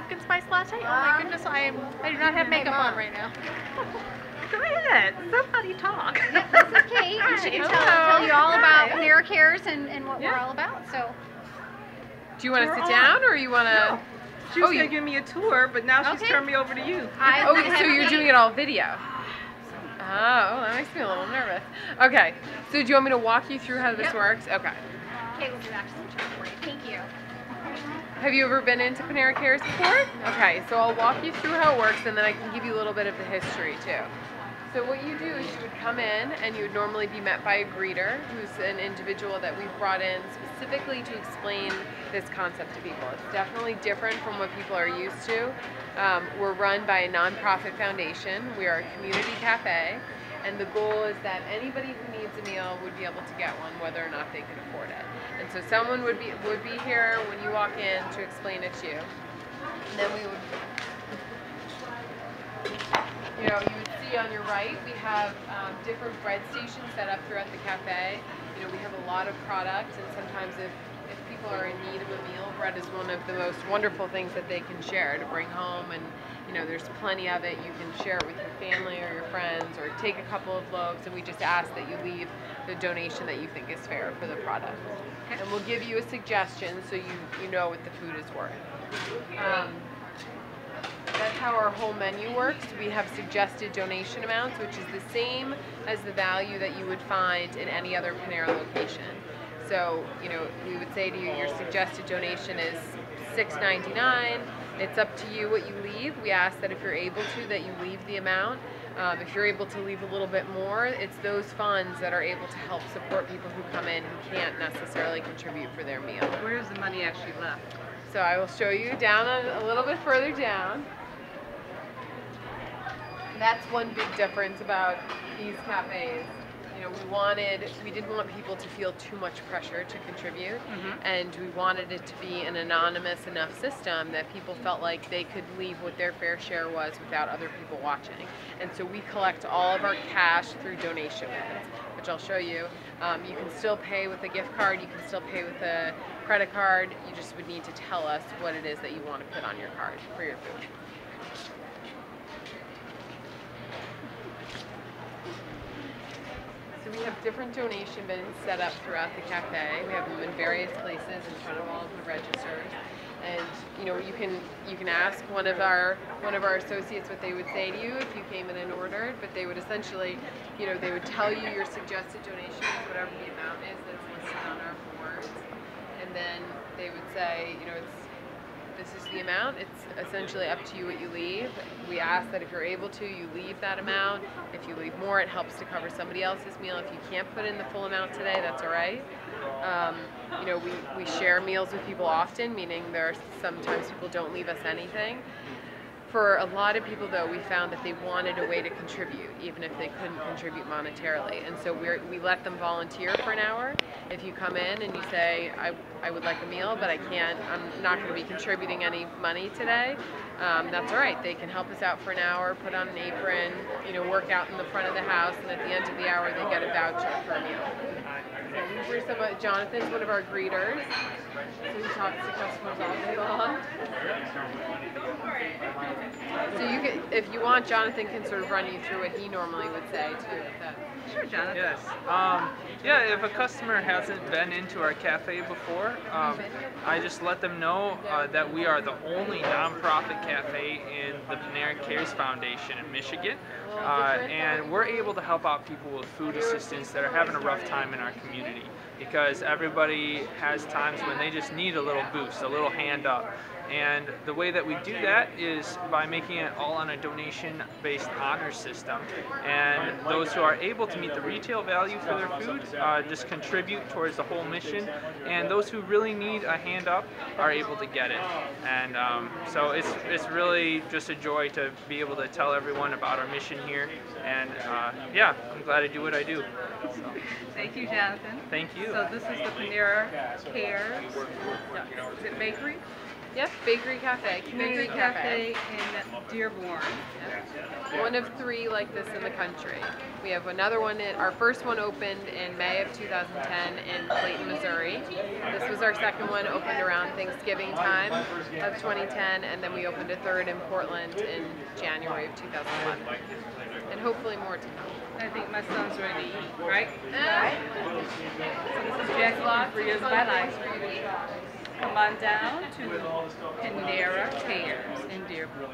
pumpkin spice latte? Oh my goodness, I do not have makeup on right now. Go ahead. Somebody talk. Yeah, this is Kate. She can tell you all about Panera Cares and what we're all about. So, do you want to sit down or you want to? No. She was going to give me a tour, but now she's turned me over to you. So you're doing it all video. Oh, that makes me a little nervous. Okay, so do you want me to walk you through how this works? Okay. Kate will do actually the for you. Thank you. Have you ever been into Panera Cares before? Okay, so I'll walk you through how it works and then I can give you a little bit of the history too. So what you do is you would come in and you would normally be met by a greeter who's an individual that we've brought in specifically to explain this concept to people. It's definitely different from what people are used to. We're run by a nonprofit foundation. We are a community cafe, and the goal is that anybody who needs a meal would be able to get one whether or not they can afford it. And so someone would be here when you walk in to explain it to you. And then we would, you would see on your right, we have different bread stations set up throughout the cafe. We have a lot of products, and sometimes if people are in need of a meal, bread is one of the most wonderful things that they can share to bring home, and there's plenty of it. You can share it with your family or your friends, or take a couple of loaves, and we just ask that you leave the donation that you think is fair for the product. Okay. And we'll give you a suggestion so you know what the food is worth. That's how our whole menu works. We have suggested donation amounts, which is the same as the value that you would find in any other Panera location. So, we would say to you, your suggested donation is $6.99. It's up to you what you leave. We ask that if you're able to, that you leave the amount. If you're able to leave a little bit more, it's those funds that are able to help support people who come in who can't necessarily contribute for their meal. Where is the money actually left? So I will show you down a little bit further down. That's one big difference about these cafes. We didn't want people to feel too much pressure to contribute, and we wanted it to be an anonymous enough system that people felt like they could leave what their fair share was without other people watching. And so we collect all of our cash through donation methods, which I'll show you. You can still pay with a gift card, you can still pay with a credit card. You just would need to tell us what it is that you want to put on your card for your food. So we have different donation bins set up throughout the cafe. We have them in various places in front of all of the registers. And you can ask one of our associates what they would say to you if you came in and ordered, but they would essentially, they would tell you your suggested donation, whatever the amount is that's listed on our boards. And then they would say, this is the amount. It's essentially up to you what you leave. We ask that if you're able to, you leave that amount. If you leave more, it helps to cover somebody else's meal. If you can't put in the full amount today, that's all right. We share meals with people often, meaning sometimes people don't leave us anything. For a lot of people, though, we found that they wanted a way to contribute, even if they couldn't contribute monetarily. And so we let them volunteer for an hour. If you come in and you say, I would like a meal, but I'm not going to be contributing any money today, that's all right. They can help us out for an hour, put on an apron, work out in the front of the house, and at the end of the hour, they get a voucher for a meal. So these are Jonathan's one of our greeters. So he talks to customers all day long. So if you want, Jonathan can sort of run you through what he normally would say too. Sure, Jonathan. Yes. Yeah, if a customer hasn't been into our cafe before, I just let them know that we are the only nonprofit cafe in the Panera Cares Foundation in Michigan. And we're able to help out people with food assistance that are having a rough time in our community, because everybody has times when they just need a little boost, a little hand up. And the way that we do that is by making it all on a donation-based honor system. And those who are able to meet the retail value for their food just contribute towards the whole mission. And those who really need a hand up are able to get it. And so it's really just a joy to be able to tell everyone about our mission here. And yeah, I'm glad I do what I do. So. Thank you, Jonathan. Thank you. So this is the Panera Cares. Is it bakery? Yep, Bakery Cafe. Community Cafe in Dearborn. Yep. One of 3 like this in the country. We have another one, our first one opened in May of 2010 in Clayton, Missouri. This was our second one, opened around Thanksgiving time of 2010, and then we opened a third in Portland in January of 2011. And hopefully more to come. I think my son's ready to eat, right? So this is Jackie from Fria's by Life. Come on down to Panera Cares in Dearborn.